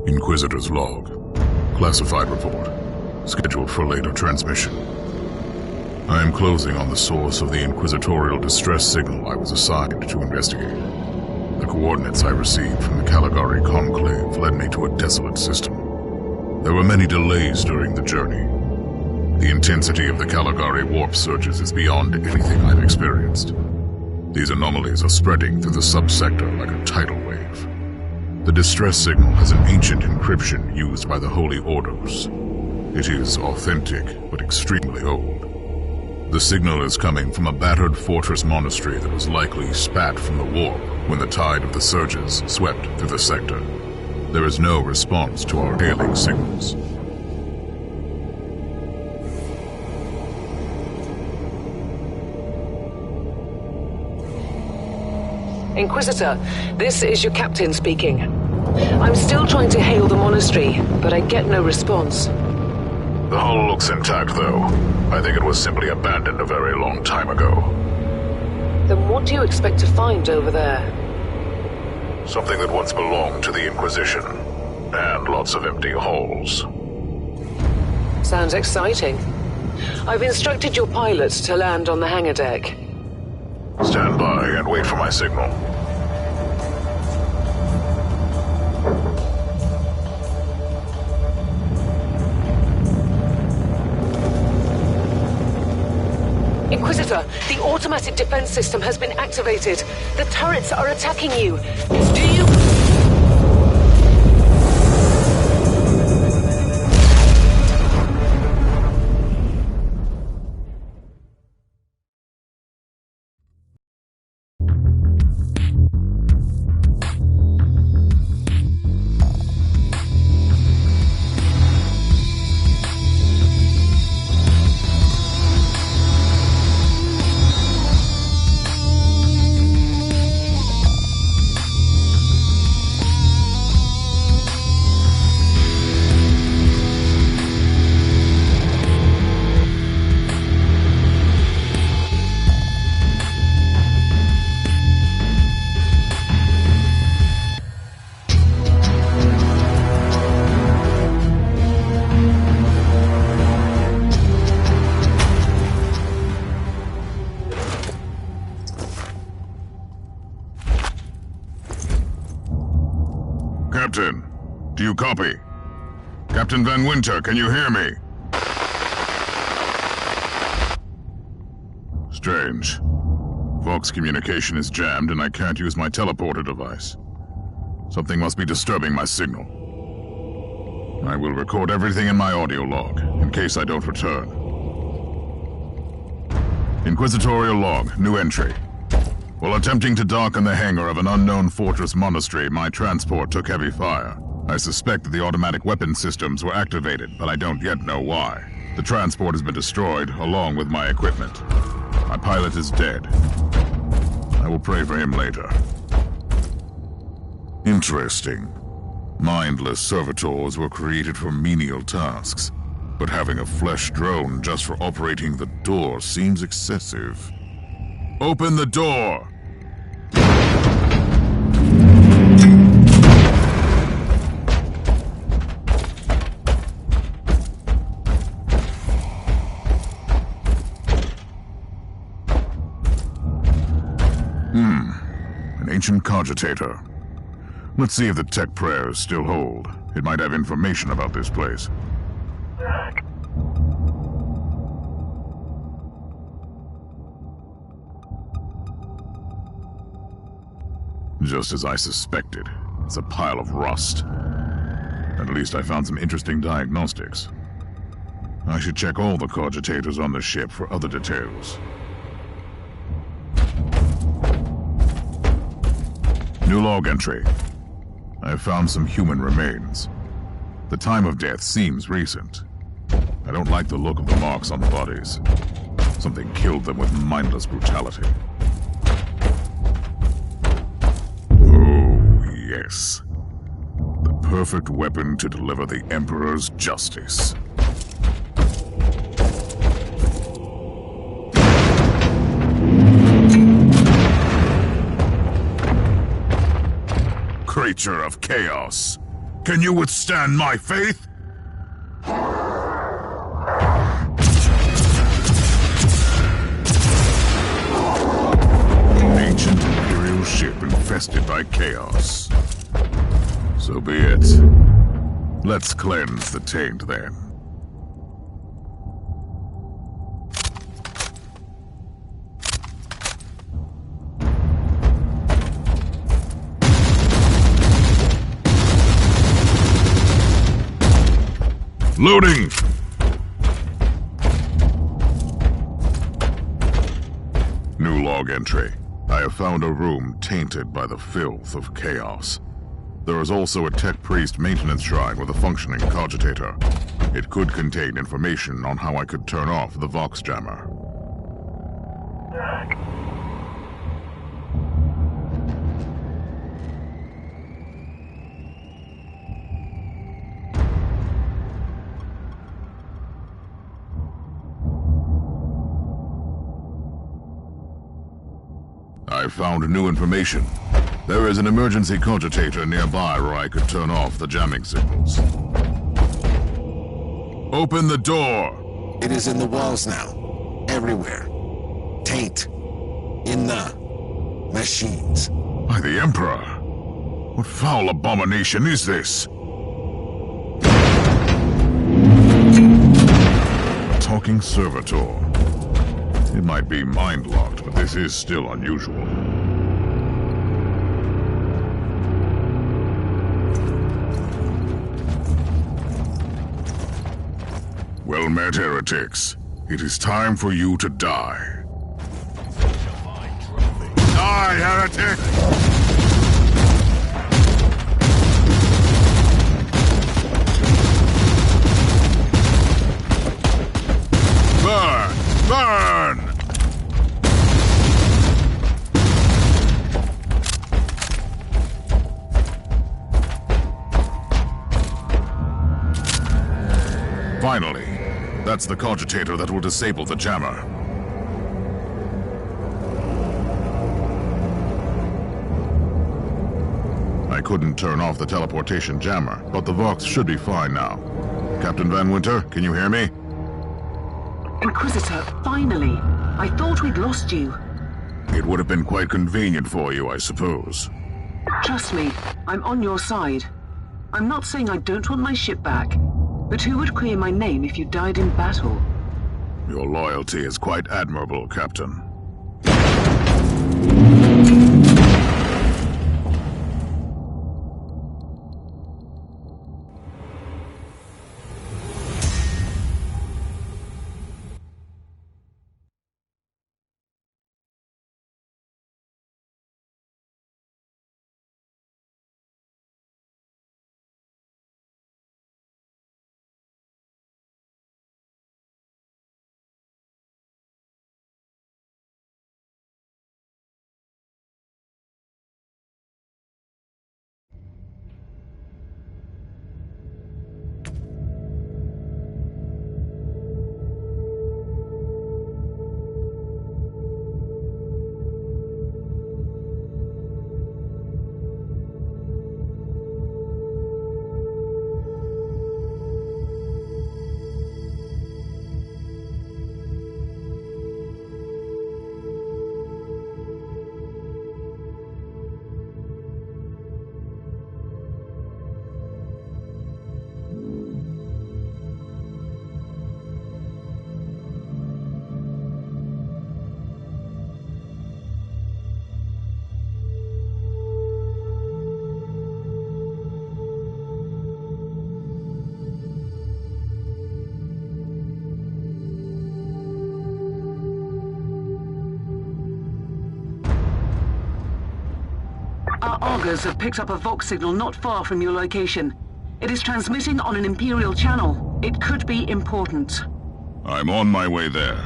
Inquisitor's log. Classified report. Scheduled for later transmission. I am closing on the source of the inquisitorial distress signal I was assigned to investigate. The coordinates I received from the Caligari Conclave led me to a desolate system. There were many delays during the journey. The intensity of the Caligari warp surges is beyond anything I've experienced. These anomalies are spreading through the subsector like a tidal wave. The distress signal has an ancient encryption used by the Holy Orders. It is authentic, but extremely old. The signal is coming from a battered fortress monastery that was likely spat from the warp when the tide of the surges swept through the sector. There is no response to our hailing signals. Inquisitor, this is your captain speaking. I'm still trying to hail the monastery, but I get no response. The hull looks intact, though. I think it was simply abandoned a very long time ago. Then what do you expect to find over there? Something that once belonged to the Inquisition, and lots of empty halls. Sounds exciting. I've instructed your pilots to land on the hangar deck. Stand by and wait for my signal. Inquisitor, the automatic defense system has been activated. The turrets are attacking you. Do you... Captain, do you copy? Captain Van Winter, can you hear me? Strange. Vox communication is jammed and I can't use my teleporter device. Something must be disturbing my signal. I will record everything in my audio log, in case I don't return. Inquisitorial log, new entry. While attempting to dock in the hangar of an unknown fortress monastery, my transport took heavy fire. I suspect that the automatic weapon systems were activated, but I don't yet know why. The transport has been destroyed, along with my equipment. My pilot is dead. I will pray for him later. Interesting. Mindless servitors were created for menial tasks, but having a flesh drone just for operating the door seems excessive. Open the door! An ancient cogitator. Let's see if the tech prayers still hold. It might have information about this place. Just as I suspected, it's a pile of rust. At least I found some interesting diagnostics. I should check all the cogitators on the ship for other details. New log entry. I have found some human remains. The time of death seems recent. I don't like the look of the marks on the bodies. Something killed them with mindless brutality. Oh, yes. The perfect weapon to deliver the Emperor's justice. Creature of chaos. Can you withstand my faith? An ancient Imperial ship infested by chaos. So be it. Let's cleanse the taint then. Loading! New log entry. I have found a room tainted by the filth of chaos. There is also a tech priest maintenance shrine with a functioning cogitator. It could contain information on how I could turn off the Vox jammer. I found new information. There is an emergency cogitator nearby where I could turn off the jamming signals. Open the door! It is in the walls now. Everywhere. Taint. In the machines. By the Emperor! What foul abomination is this? A talking servitor. It might be mind-locked, but this is still unusual. Well met, heretics. It is time for you to die. Die, heretic! Burn! Burn! Finally, that's the cogitator that will disable the jammer. I couldn't turn off the teleportation jammer, but the Vox should be fine now. Captain Van Winter, can you hear me? Inquisitor, finally. I thought we'd lost you. It would have been quite convenient for you, I suppose. Trust me, I'm on your side. I'm not saying I don't want my ship back, but who would clear my name if you died in battle? Your loyalty is quite admirable, Captain. Our augurs have picked up a Vox signal not far from your location. It is transmitting on an Imperial channel. It could be important. I'm on my way there.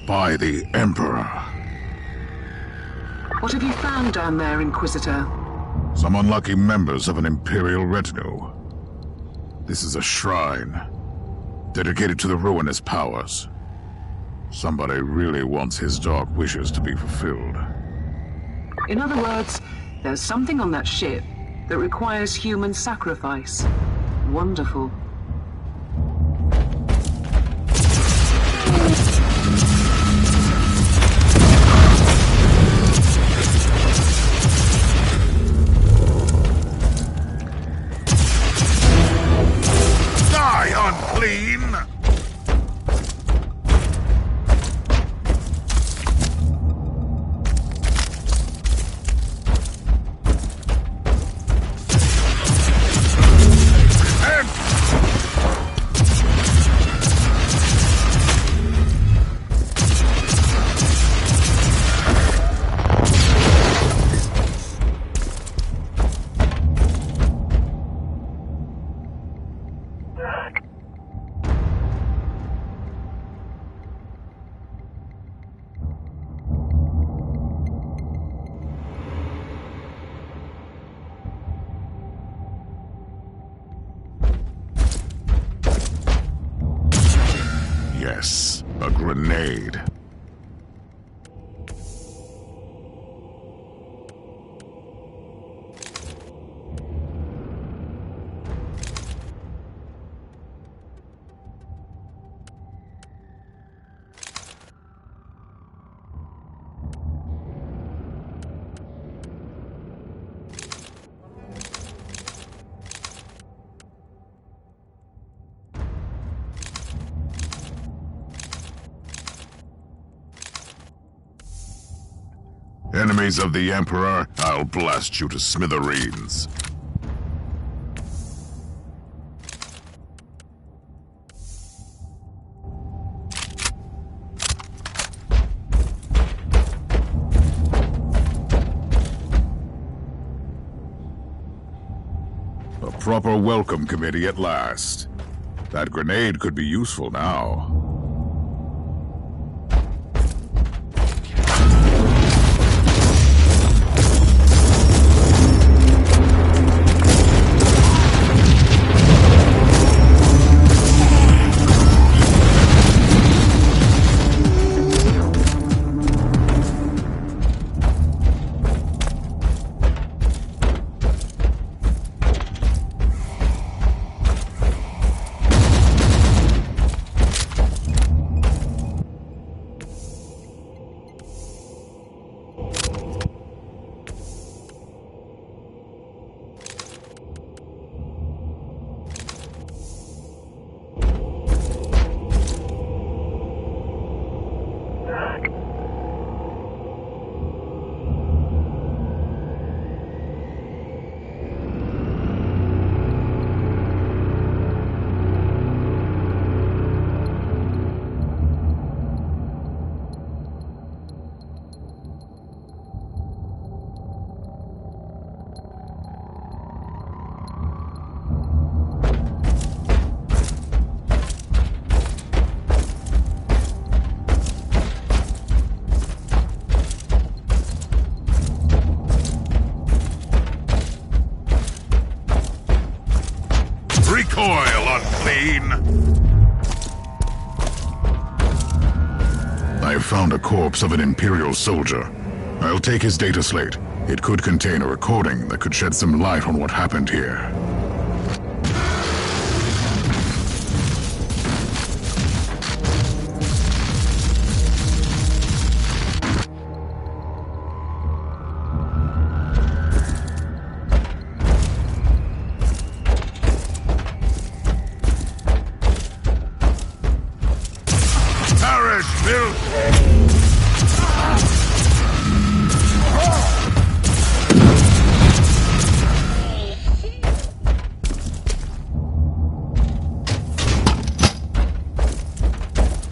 by the Emperor. What have you found down there, Inquisitor? Some unlucky members of an Imperial retinue. This is a shrine, dedicated to the ruinous powers. Somebody really wants his dark wishes to be fulfilled. In other words, there's something on that ship that requires human sacrifice. Wonderful. Die, unclean! Yes, a grenade. Enemies of the Emperor, I'll blast you to smithereens. A proper welcome committee at last. That grenade could be useful now. Recoil, unclean! I have found a corpse of an Imperial soldier. I'll take his data slate. It could contain a recording that could shed some light on what happened here.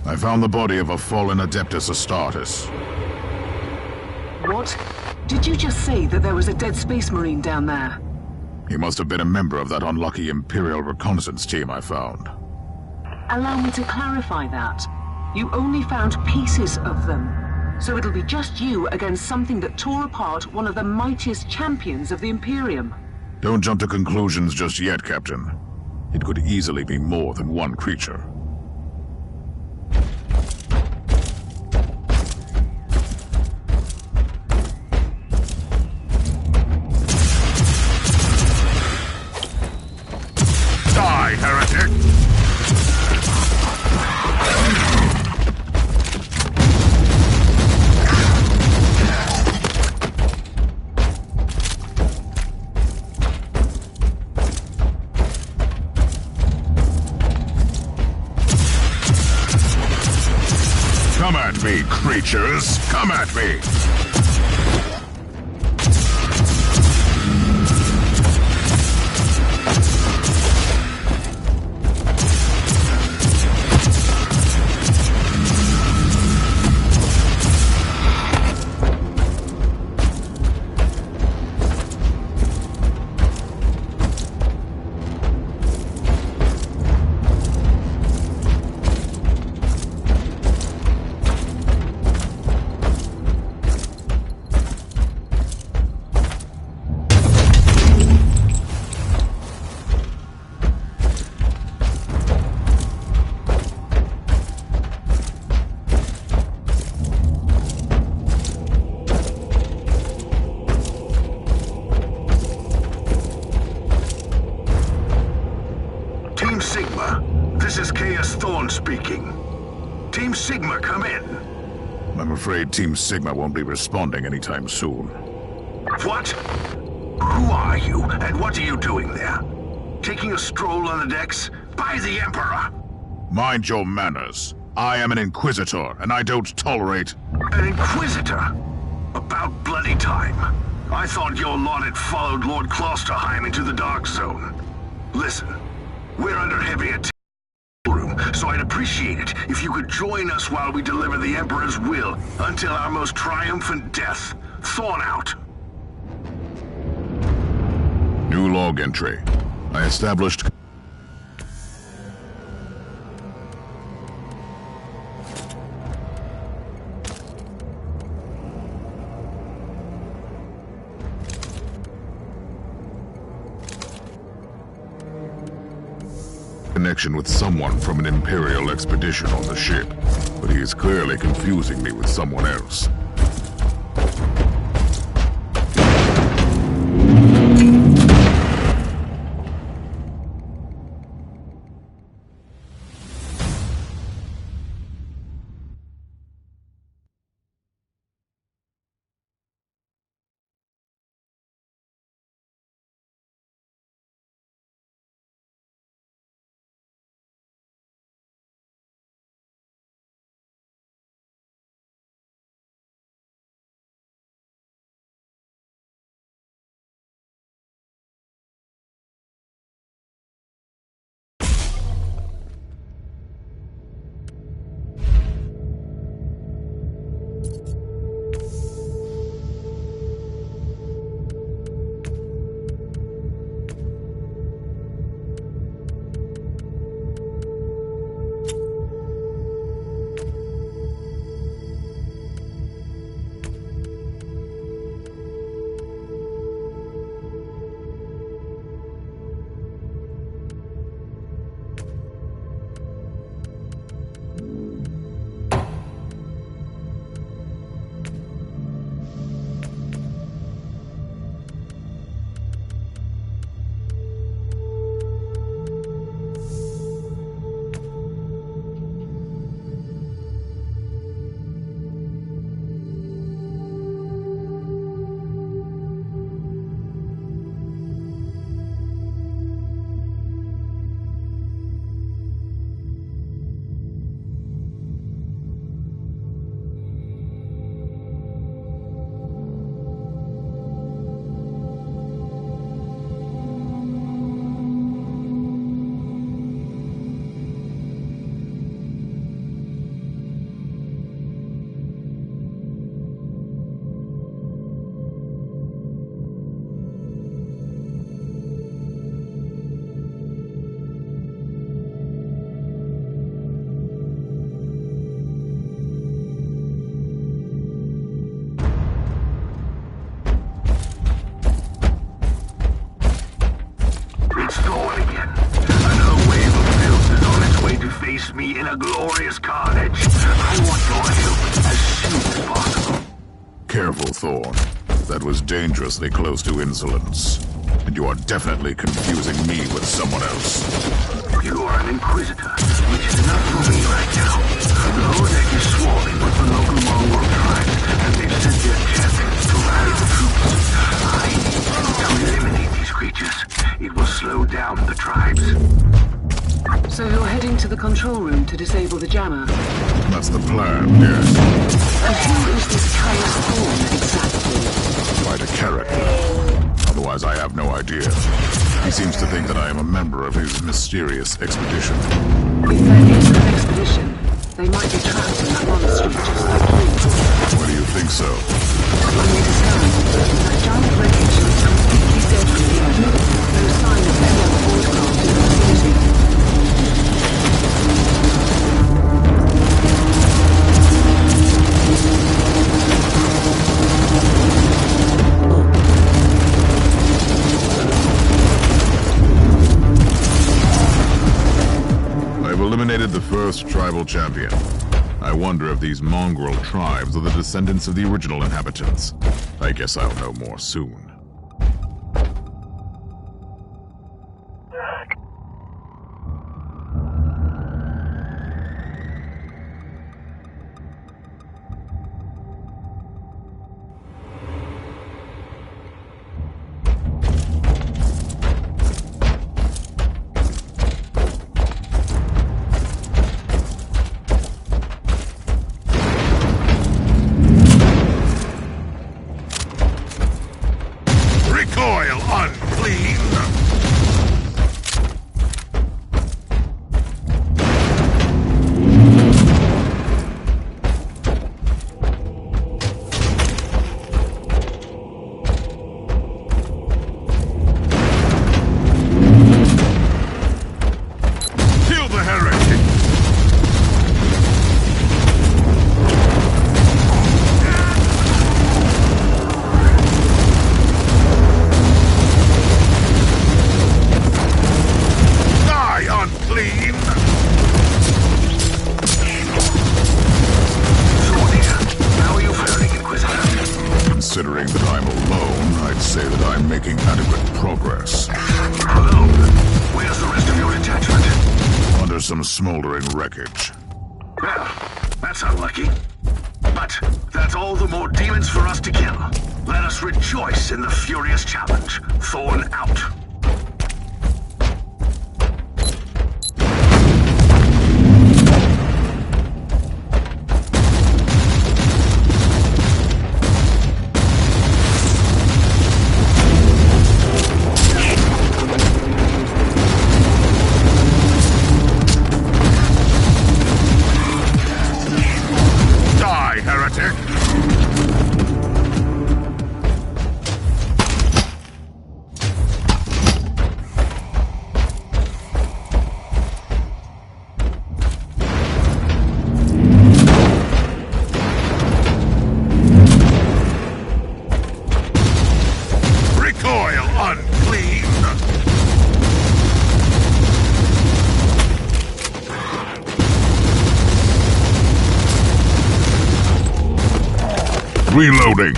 I found the body of a fallen Adeptus Astartes. What? Did you just say that there was a dead Space Marine down there? He must have been a member of that unlucky Imperial reconnaissance team I found. Allow me to clarify that. You only found pieces of them. So it'll be just you against something that tore apart one of the mightiest champions of the Imperium. Don't jump to conclusions just yet, Captain. It could easily be more than one creature. Die, heretic! Come at me, creatures! Come at me! Team Sigma, this is Chaos Thorn speaking. Team Sigma, come in. I'm afraid Team Sigma won't be responding anytime soon. What? Who are you, and what are you doing there? Taking a stroll on the decks? By the Emperor! Mind your manners. I am an Inquisitor, and I don't tolerate... An Inquisitor? About bloody time. I thought your lot had followed Lord Klosterheim into the Dark Zone. Listen, we're under heavy attack, so I'd appreciate it if you could join us while we deliver the Emperor's will until our most triumphant death. Thorn out. New log entry. I established... connection with someone from an Imperial expedition on the ship, but he is clearly confusing me with someone else. a glorious carnage. I want your help as soon as possible. Careful, Thorn. That was dangerously close to insolence. And you are definitely confusing me with someone else. You are an Inquisitor, which is enough for me right now. The whole deck is swarming with the local mongrel tribes, and they've sent their champions to rally the troops. I need to eliminate these creatures. It will slow down the tribes. So you're heading to the control room to disable the jammer? That's the plan, yes. And who is this Caius Thorn exactly? Quite a character. Otherwise, I have no idea. He seems to think that I am a member of his mysterious expedition. If there is an expedition, they might be trapped in that monastery just like you. Why do you think so? When they discovered that giant wreckage was completely dead from the earth, no sign of any other watercraft in the vicinity. I've eliminated the first tribal champion. I wonder if these mongrel tribes are the descendants of the original inhabitants. I guess I'll know more soon. Recoil, unclean! Kill the heretic! Die, unclean! How are you faring, Inquisitor? Considering that I'm alone, I'd say that I'm making adequate progress. Alone? Where's the rest of your detachment? Under some smoldering wreckage. Well, that's unlucky. But that's all the more demons for us to kill. Let us rejoice in the furious challenge. Thorn out. Die, heretic! Recoil, unclean! Reloading!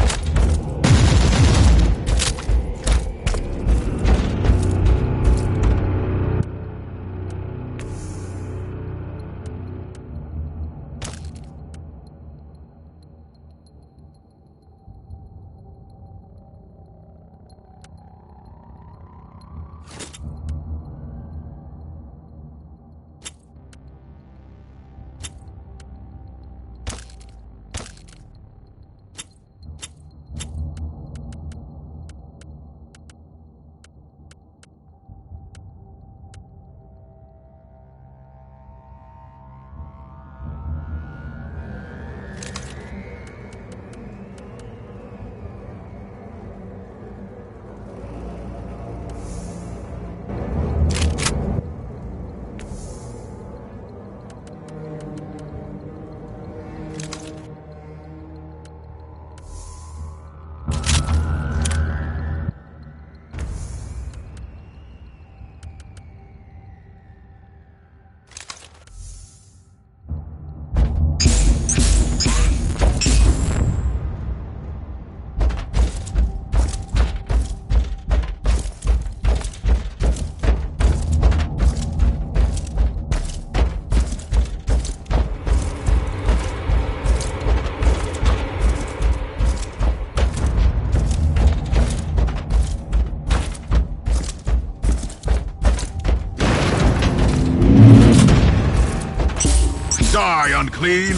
Die, unclean!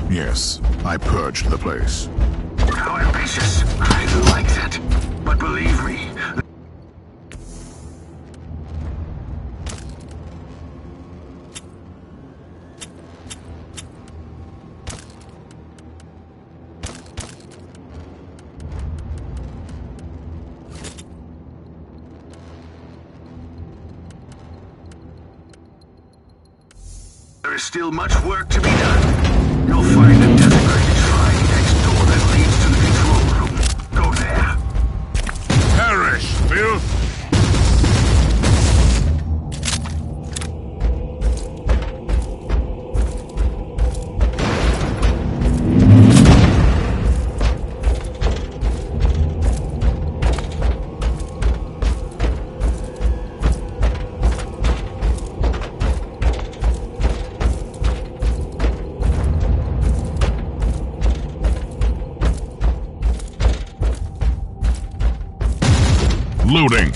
Yes, I purged the place. How ambitious. I like that. But believe me, there is still much work to be done. You'll find a desecrated shrine next door that leads to the control room. Go there. Perish, filth! Loading.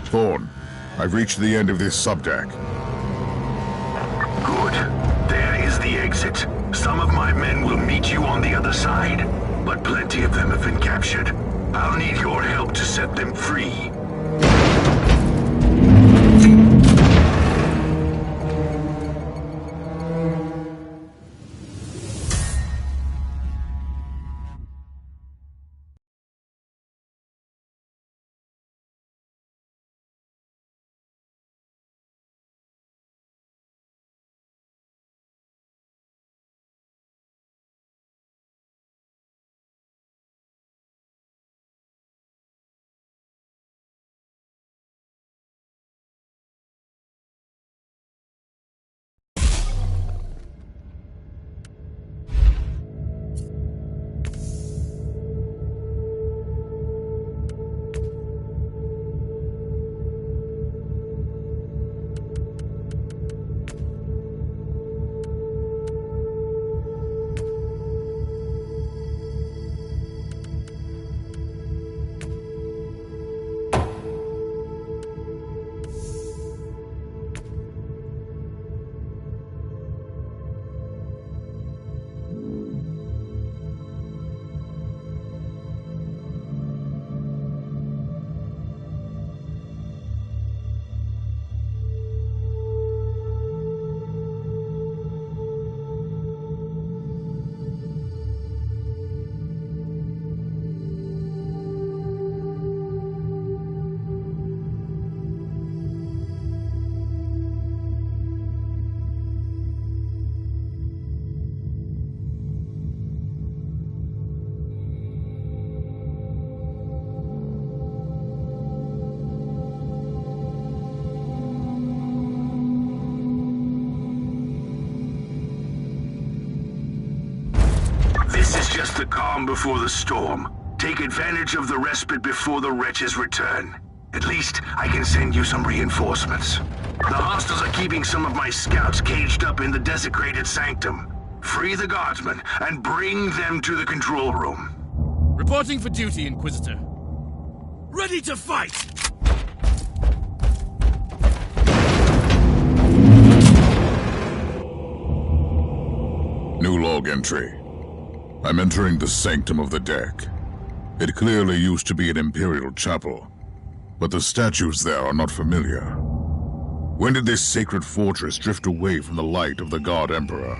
Thorn, I've reached the end of this subdeck. Good. There is the exit. Some of my men will meet you on the other side, but plenty of them have been captured. I'll need your help to set them free. Just the calm before the storm. Take advantage of the respite before the wretches return. At least, I can send you some reinforcements. The hostiles are keeping some of my scouts caged up in the desecrated sanctum. Free the guardsmen and bring them to the control room. Reporting for duty, Inquisitor. Ready to fight! log entry. I'm entering the sanctum of the deck. It clearly used to be an imperial chapel, but the statues there are not familiar. When did this sacred fortress drift away from the light of the God Emperor?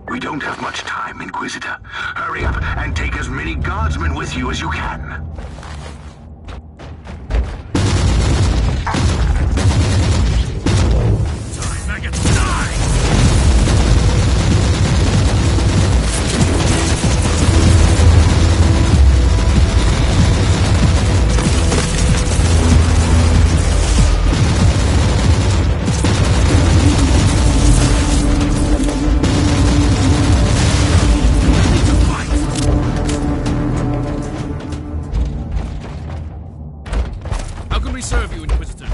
We don't have much time, Inquisitor. Hurry up and take as many guardsmen with you as you can. Die, maggots, die! Serve you, Inquisitor.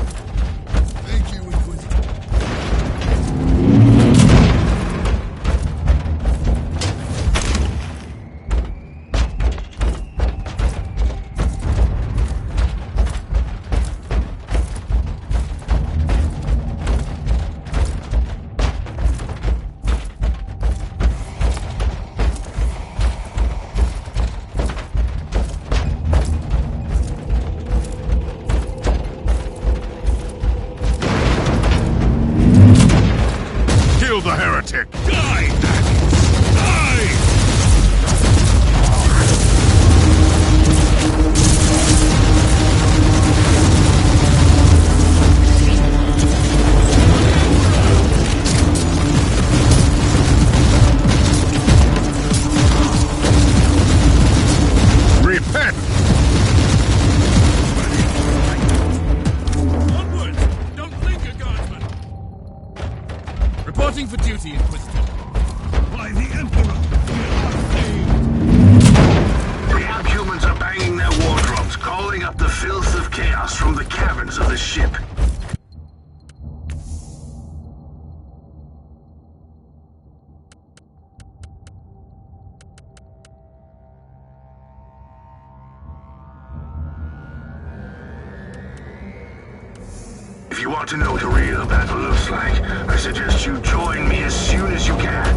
Thank you, Inquisitor. The heretic! Die! Die! Repent! Onwards! Don't linger, guardsmen! Reporting for duty, Inquisitor. By the Emperor, we are saved! The Abhumans are banging their war drums, calling up the filth of chaos from the caverns of the ship. If you want to know what a real battle looks like, I suggest you join me as soon as you can.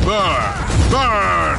Burn! Burn!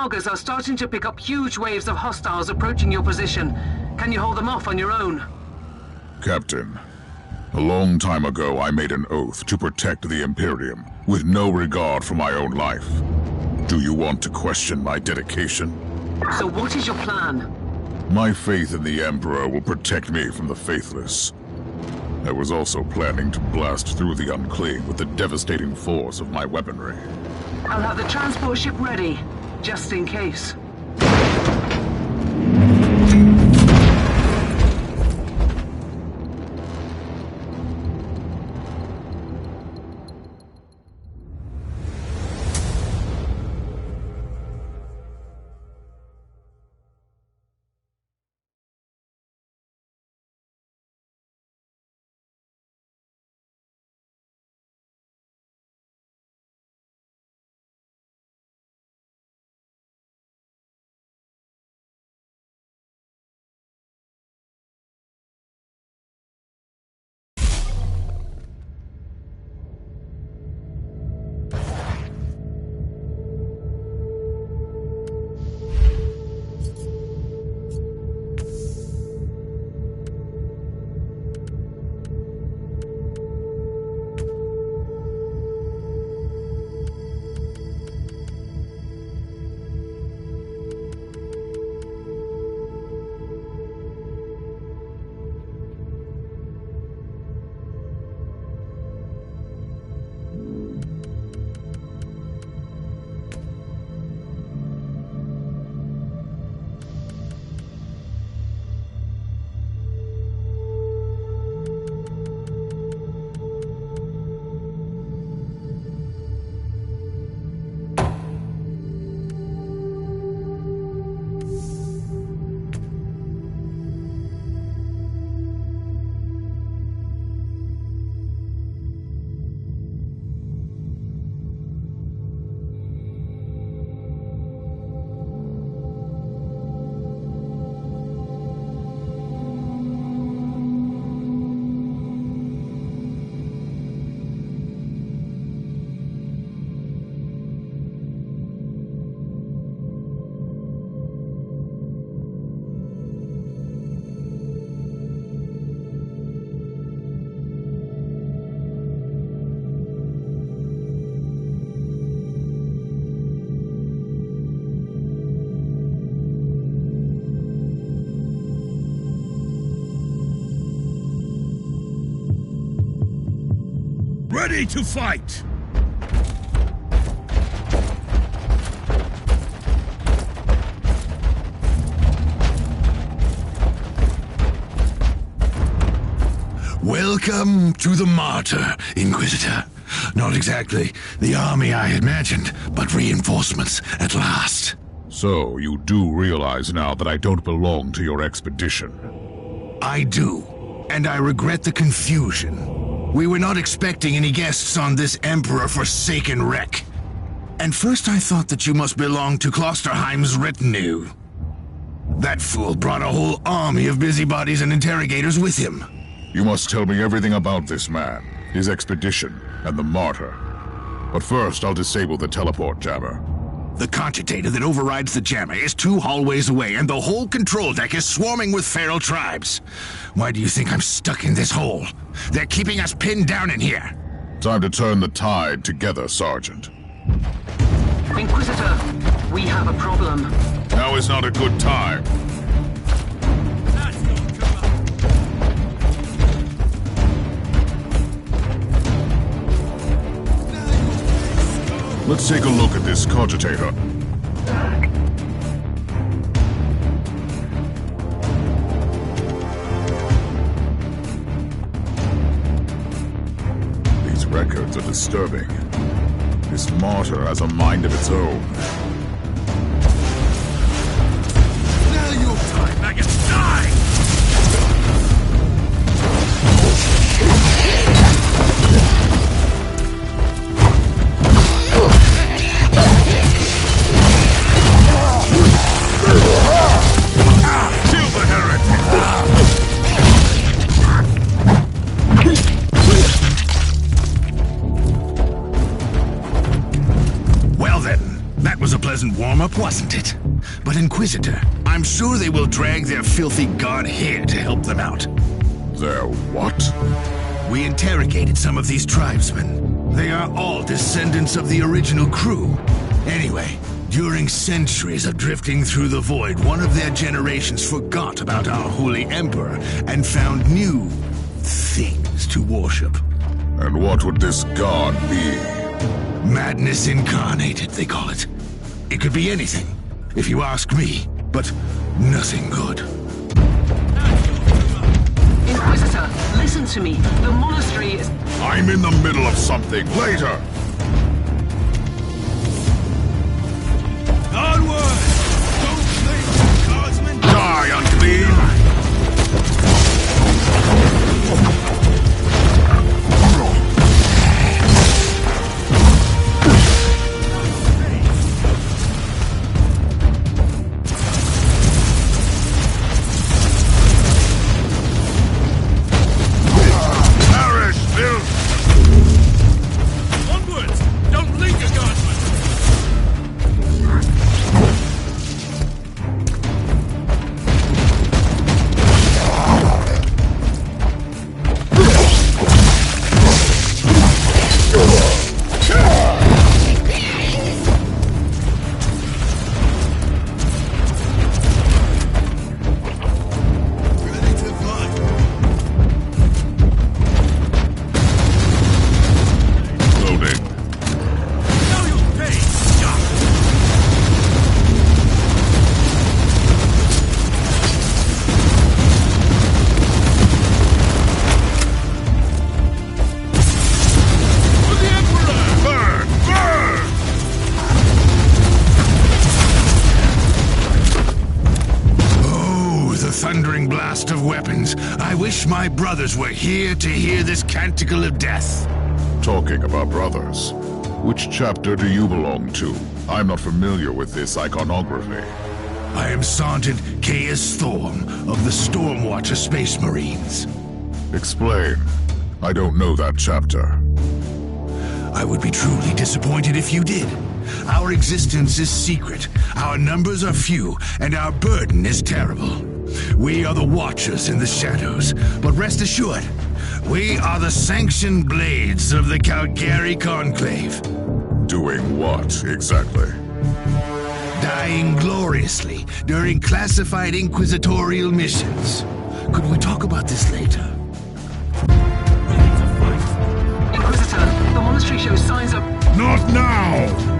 Argos are starting to pick up huge waves of hostiles approaching your position. Can you hold them off on your own? Captain, a long time ago I made an oath to protect the Imperium, with no regard for my own life. Do you want to question my dedication? So what is your plan? My faith in the Emperor will protect me from the faithless. I was also planning to blast through the unclean with the devastating force of my weaponry. I'll have the transport ship ready, just in case. Ready to fight! Welcome to the Martyr, Inquisitor. Not exactly the army I imagined, but reinforcements at last. So, you do realize now that I don't belong to your expedition? I do, and I regret the confusion. We were not expecting any guests on this Emperor-forsaken wreck. And first I thought that you must belong to Klosterheim's retinue. That fool brought a whole army of busybodies and interrogators with him. You must tell me everything about this man, his expedition, and the Martyr. But first, I'll disable the teleport jammer. The cogitator that overrides the jammer is 2 hallways away, and the whole control deck is swarming with feral tribes. Why do you think I'm stuck in this hole? They're keeping us pinned down in here. Time to turn the tide together, Sergeant. Inquisitor, we have a problem. Now is not a good time. Let's take a look at this cogitator. These records are disturbing. This martyr has a mind of its own. Now your time, maggots, die! wasn't it? But Inquisitor, I'm sure they will drag their filthy god here to help them out. Their what? We interrogated some of these tribesmen. They are all descendants of the original crew. Anyway, during centuries of drifting through the void, one of their generations forgot about our holy emperor and found new things to worship. And what would this god be? Madness incarnated, they call it. It could be anything, if you ask me, but nothing good. Inquisitor, listen to me. The monastery is... I'm in the middle of something. Later! Onward! Don't blink, guardsmen! Die, unclean! Of weapons. I wish my brothers were here to hear this canticle of death. Talking about brothers, which chapter do you belong to? I'm not familiar with this iconography. I am Sergeant Caius Thorm of the Stormwatcher Space Marines. Explain. I don't know that chapter. I would be truly disappointed if you did. Our existence is secret, our numbers are few, and our burden is terrible. We are the Watchers in the shadows, but rest assured, we are the sanctioned blades of the Calgary Conclave. Doing what, exactly? Dying gloriously during classified inquisitorial missions. Could we talk about this later? Inquisitor, the monastery shows signs of... Not now!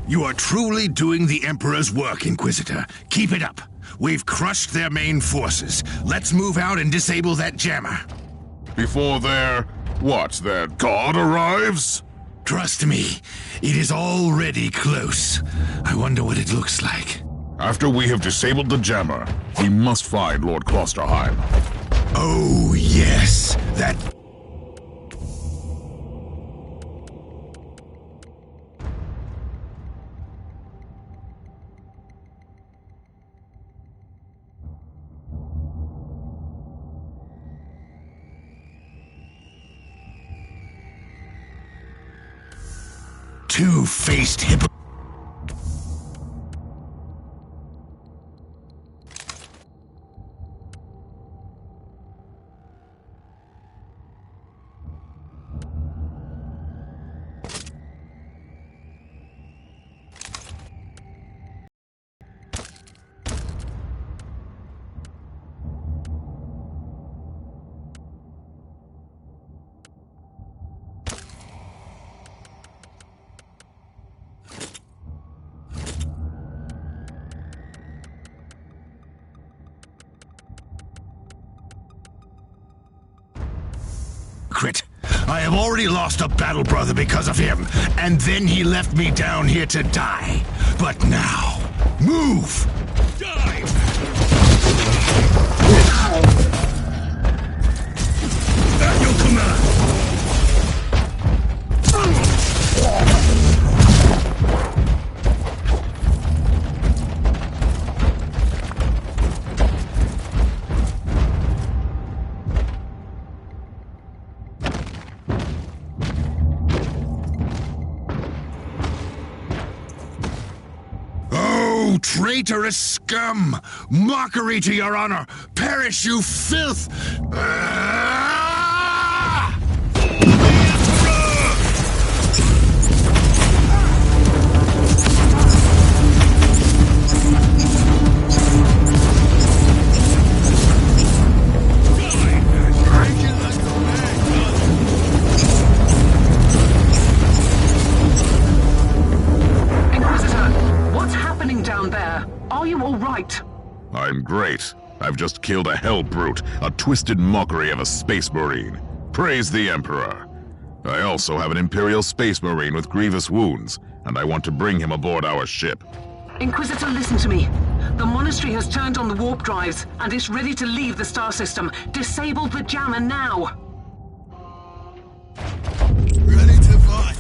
You are truly doing the Emperor's work, Inquisitor. Keep it up. We've crushed their main forces. Let's move out and disable that jammer. Before their god arrives? Trust me, it is already close. I wonder what it looks like. After we have disabled the jammer, we must find Lord Klosterheim. Oh, yes, that... Two-faced hypocrite. I have already lost a battle brother because of him, and then he left me down here to die. But now, move! Dive! At your command! Traitorous scum! Mockery to your honor! Perish, you filth! I'm great. I've just killed a hell brute, a twisted mockery of a space marine. Praise the Emperor. I also have an Imperial space marine with grievous wounds, and I want to bring him aboard our ship. Inquisitor, listen to me. The monastery has turned on the warp drives, and is ready to leave the star system. Disable the jammer now! Ready to fight!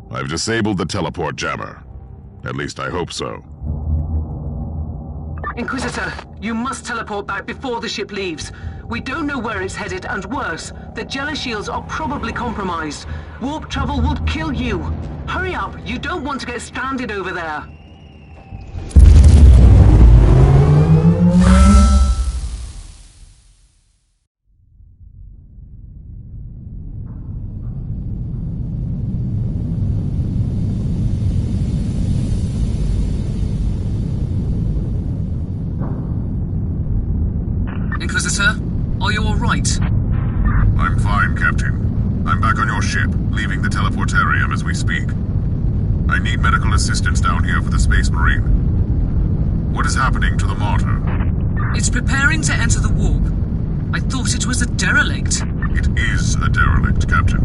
I've disabled the teleport jammer. At least I hope so. Inquisitor, you must teleport back before the ship leaves. We don't know where it's headed, and worse, the jealous shields are probably compromised. Warp travel will kill you. Hurry up, you don't want to get stranded over there. Inquisitor, are you alright? I'm fine, Captain. I'm back on your ship, leaving the teleportarium as we speak. I need medical assistance down here for the Space Marine. What is happening to the Martyr? It's preparing to enter the warp. I thought it was a derelict. It is a derelict, Captain,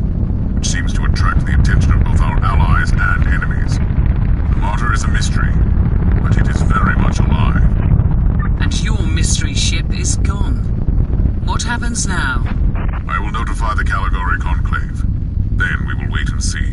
which seems to attract the attention of both our allies and enemies. The Martyr is a mystery, but it is very much alive. And your mystery ship is gone. What happens now? I will notify the Caligari Conclave. Then we will wait and see.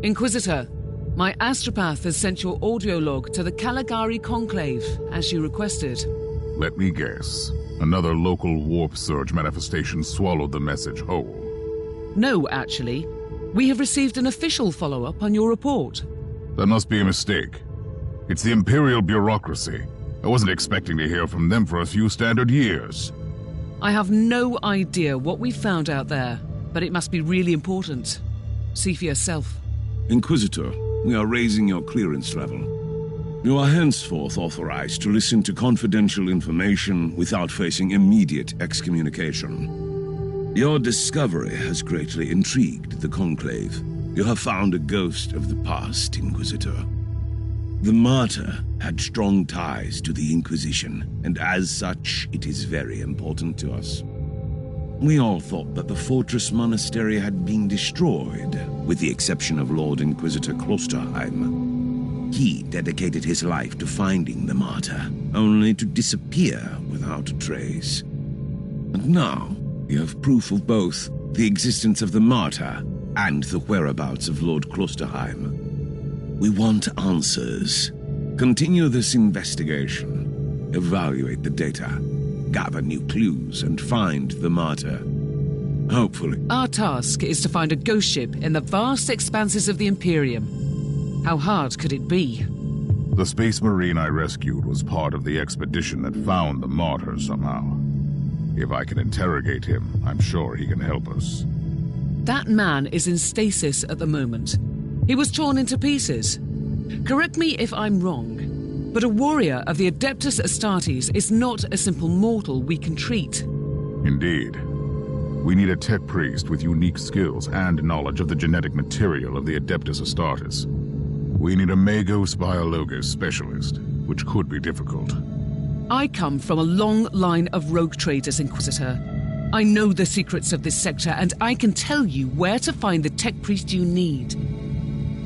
Inquisitor, my astropath has sent your audio log to the Caligari Conclave, as you requested. Let me guess. Another local warp surge manifestation swallowed the message whole. No, actually. We have received an official follow-up on your report. That must be a mistake. It's the Imperial bureaucracy. I wasn't expecting to hear from them for a few standard years. I have no idea what we found out there, but it must be really important. See for yourself. Inquisitor, we are raising your clearance level. You are henceforth authorized to listen to confidential information without facing immediate excommunication. Your discovery has greatly intrigued the Conclave. You have found a ghost of the past, Inquisitor. The martyr had strong ties to the Inquisition, and as such, it is very important to us. We all thought that the Fortress Monastery had been destroyed, with the exception of Lord Inquisitor Klosterheim. He dedicated his life to finding the martyr, only to disappear without a trace. And now, we have proof of both the existence of the martyr and the whereabouts of Lord Klosterheim. We want answers. Continue this investigation. Evaluate the data. Gather new clues and find the martyr. Hopefully. Our task is to find a ghost ship in the vast expanses of the Imperium. How hard could it be? The Space Marine I rescued was part of the expedition that found the martyr somehow. If I can interrogate him, I'm sure he can help us. That man is in stasis at the moment. He was torn into pieces. Correct me if I'm wrong, but a warrior of the Adeptus Astartes is not a simple mortal we can treat. Indeed. We need a tech priest with unique skills and knowledge of the genetic material of the Adeptus Astartes. We need a Magos Biologos specialist, which could be difficult. I come from a long line of rogue traders, Inquisitor. I know the secrets of this sector, and I can tell you where to find the tech priest you need.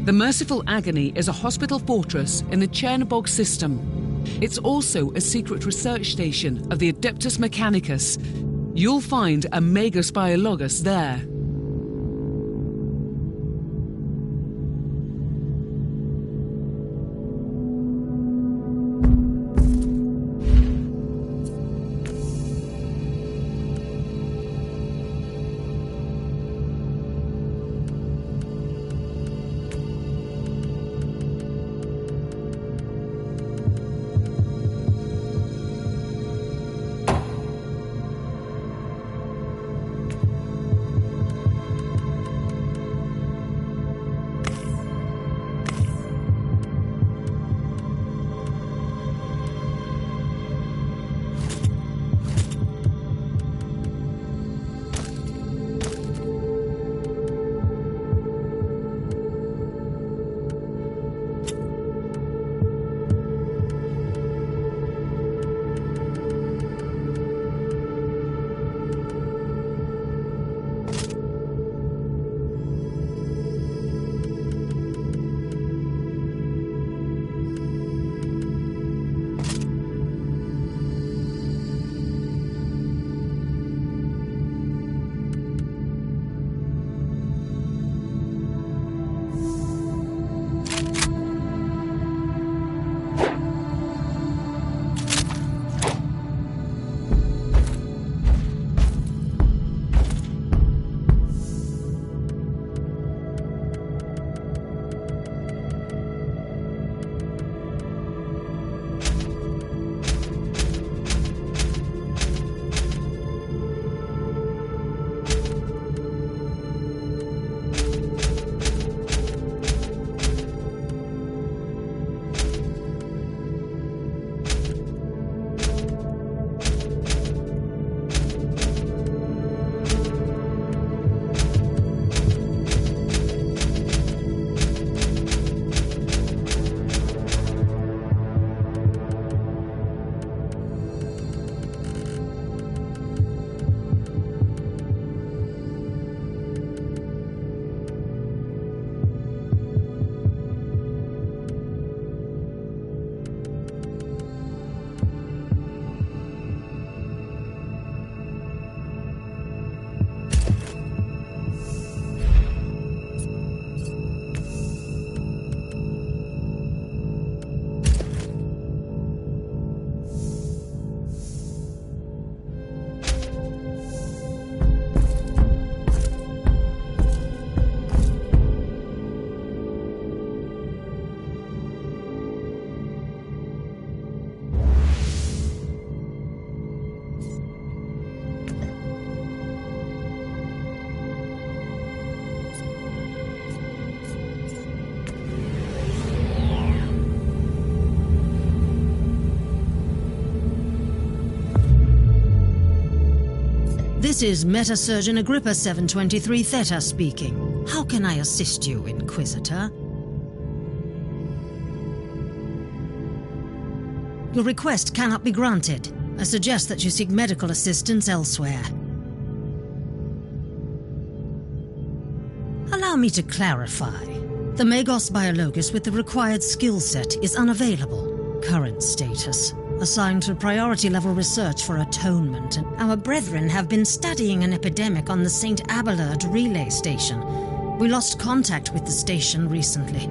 The Merciful Agony is a hospital fortress in the Chaine system. It's also a secret research station of the Adeptus Mechanicus. You'll find a Magos Biologos there. This is Meta-Surgeon Agrippa 723 Theta speaking. How can I assist you, Inquisitor? Your request cannot be granted. I suggest that you seek medical assistance elsewhere. Allow me to clarify. The Magos Biologus with the required skill set is unavailable. Current status: assigned to priority level research for atonement. Our brethren have been studying an epidemic on the St. Abelard relay station. We lost contact with the station recently.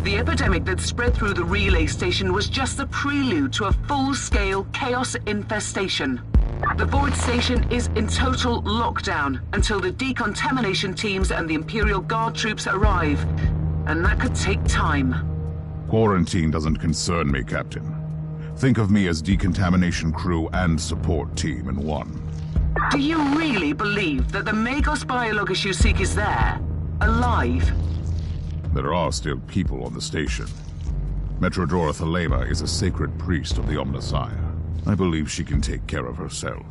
The epidemic that spread through the relay station was just the prelude to a full-scale chaos infestation. The Void Station is in total lockdown until the decontamination teams and the Imperial Guard troops arrive, and that could take time. Quarantine doesn't concern me, Captain. Think of me as decontamination crew and support team in one. Do you really believe that the Magos Biologus you seek is there, alive? There are still people on the station. Metrodora Thelema is a sacred priest of the Omnissiah. I believe she can take care of herself.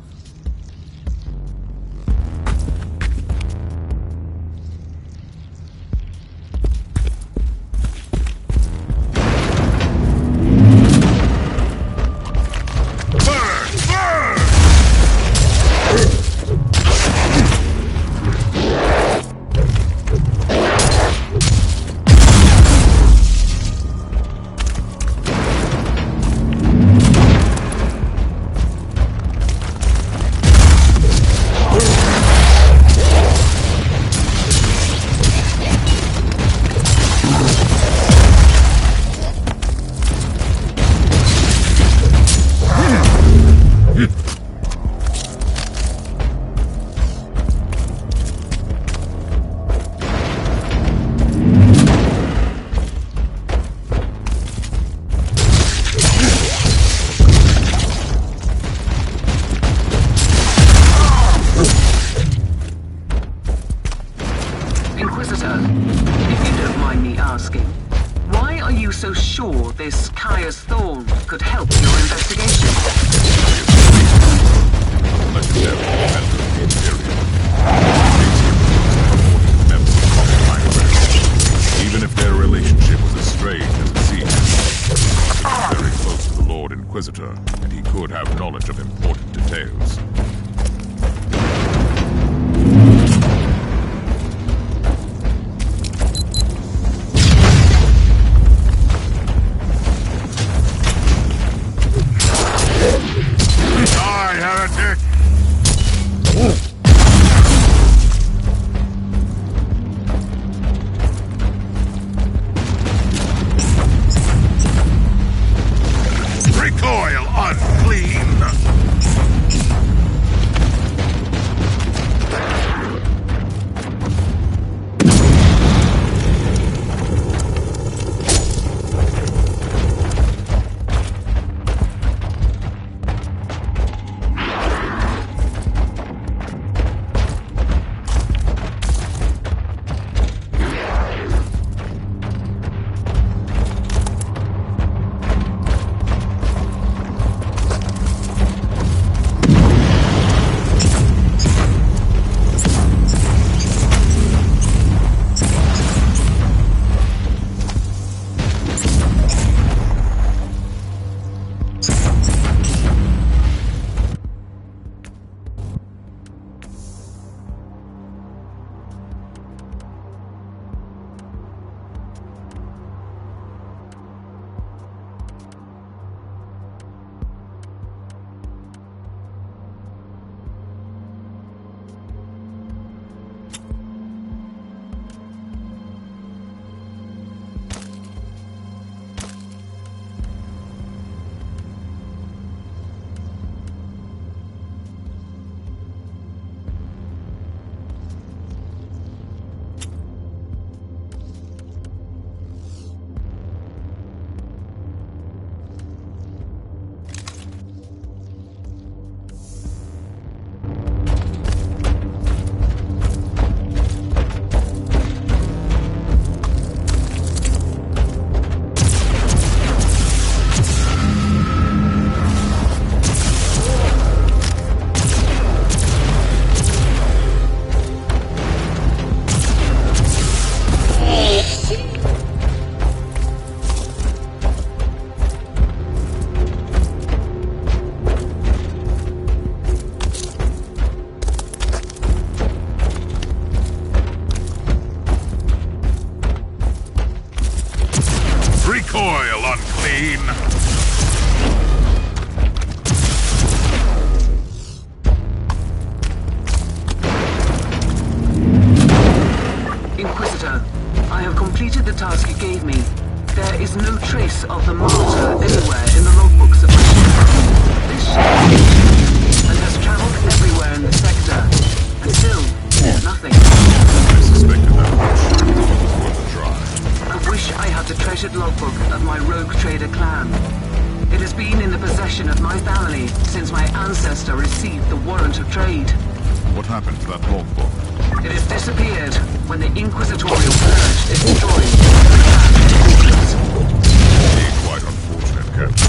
Inquisitor, if you don't mind me asking, why are you so sure this Caius Thorn could help your investigation? Legendary member of the Imperium. Members of common hierarchy. Even if their relationship was as strange as it seems, he was very close to the Lord Inquisitor, and he could have knowledge of important details. What happened to that logbook? It has disappeared when the Inquisitorial Purge destroyed the Quite unfortunate, Captain.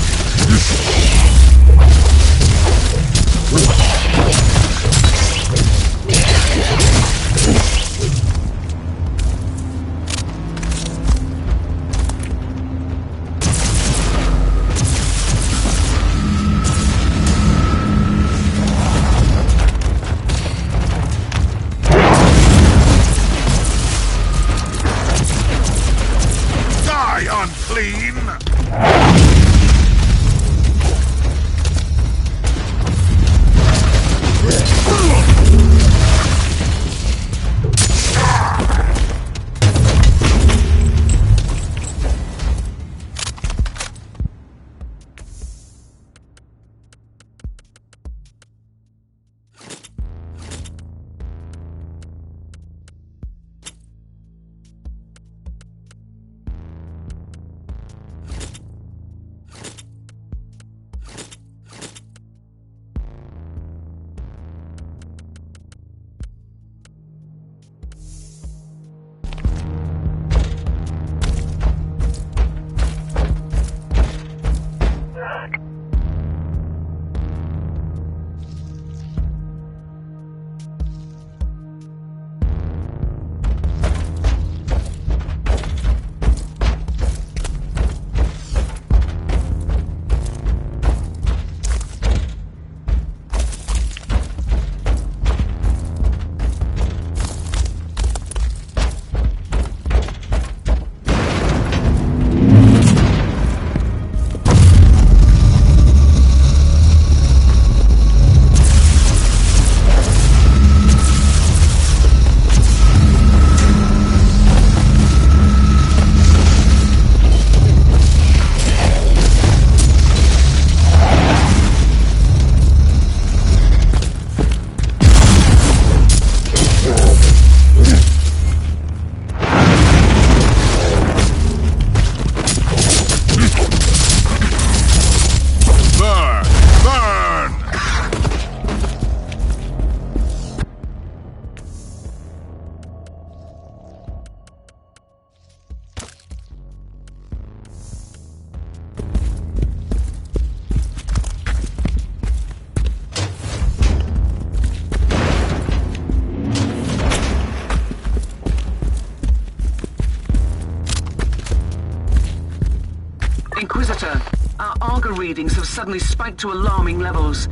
logger readings have suddenly spiked to alarming levels.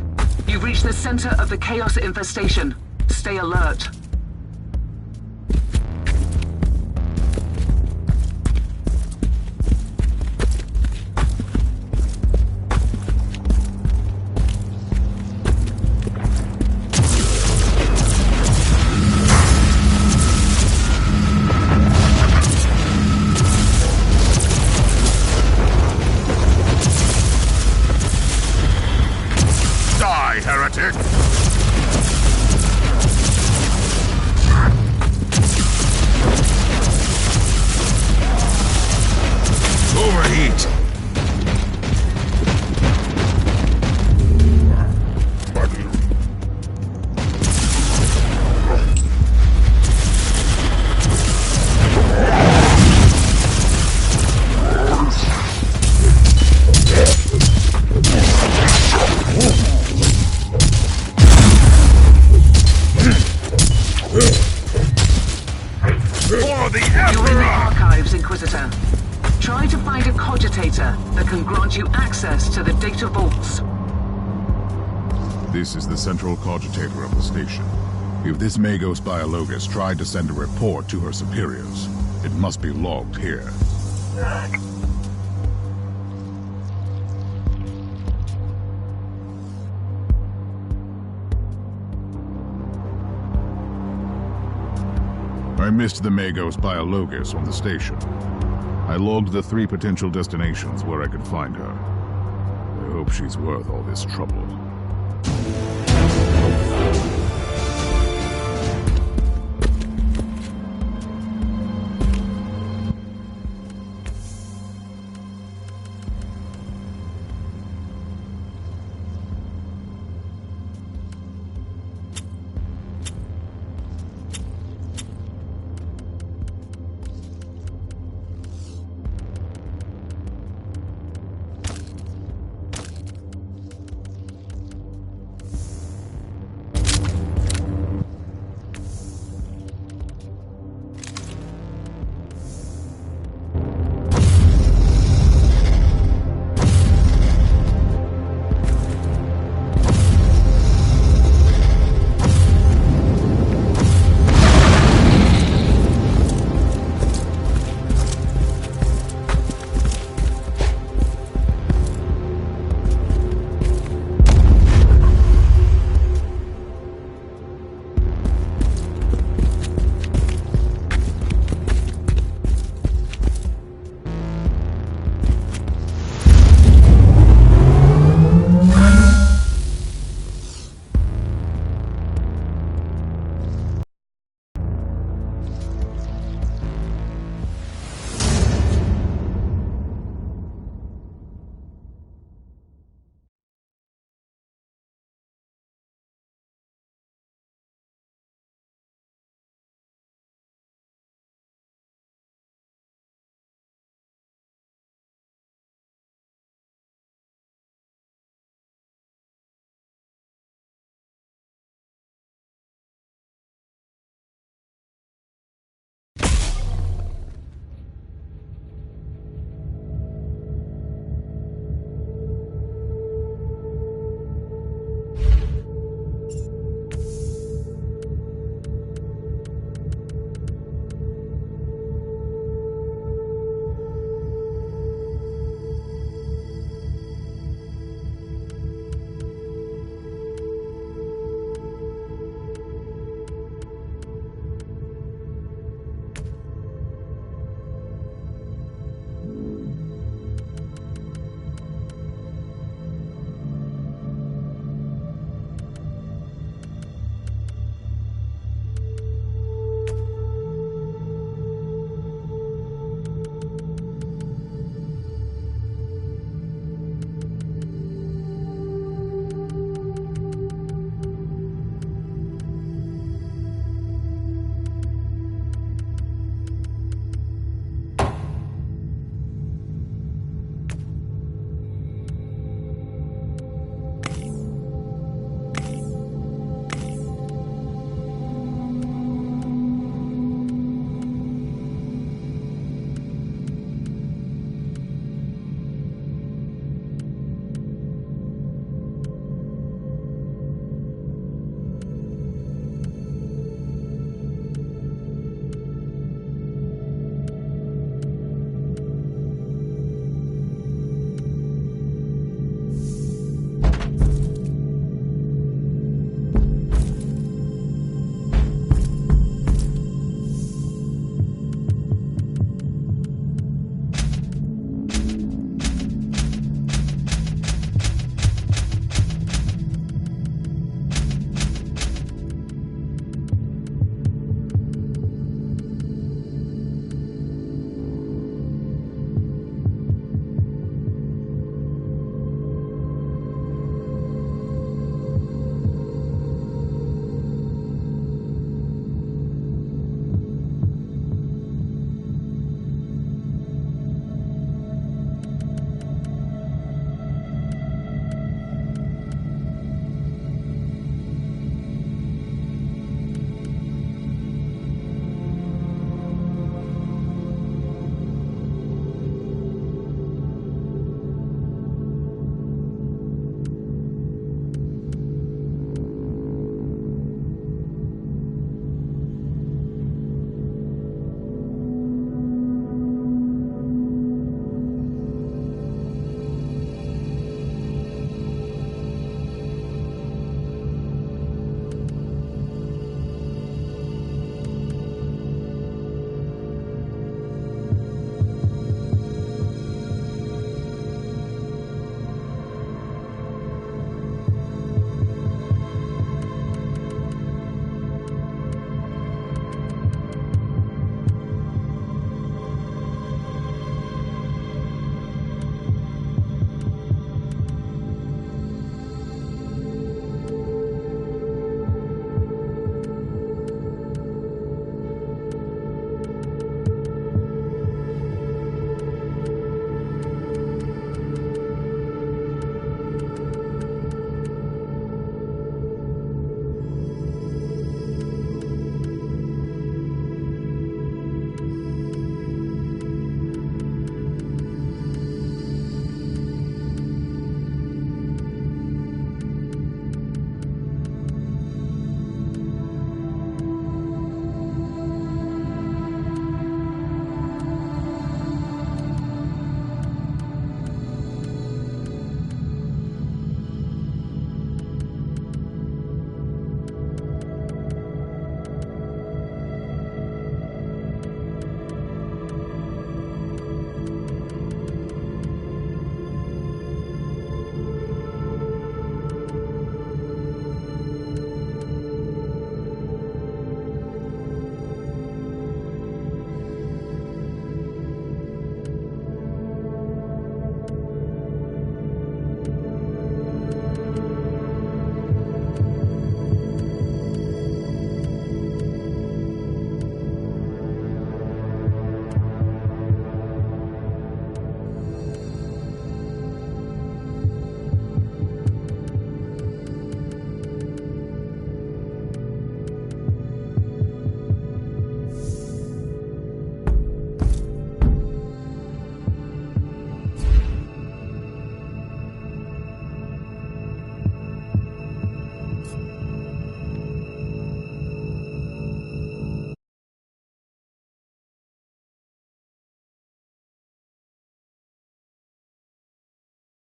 You've reached the center of the chaos infestation. Stay alert. Heretic! Overheat! You're in the archives, Inquisitor. Try to find a cogitator that can grant you access to the data vaults. This is the central cogitator of the station. If this Magos Biologus tried to send a report to her superiors, it must be logged here. I missed the Magos Biologus on the station. I logged the 3 potential destinations where I could find her. I hope she's worth all this trouble.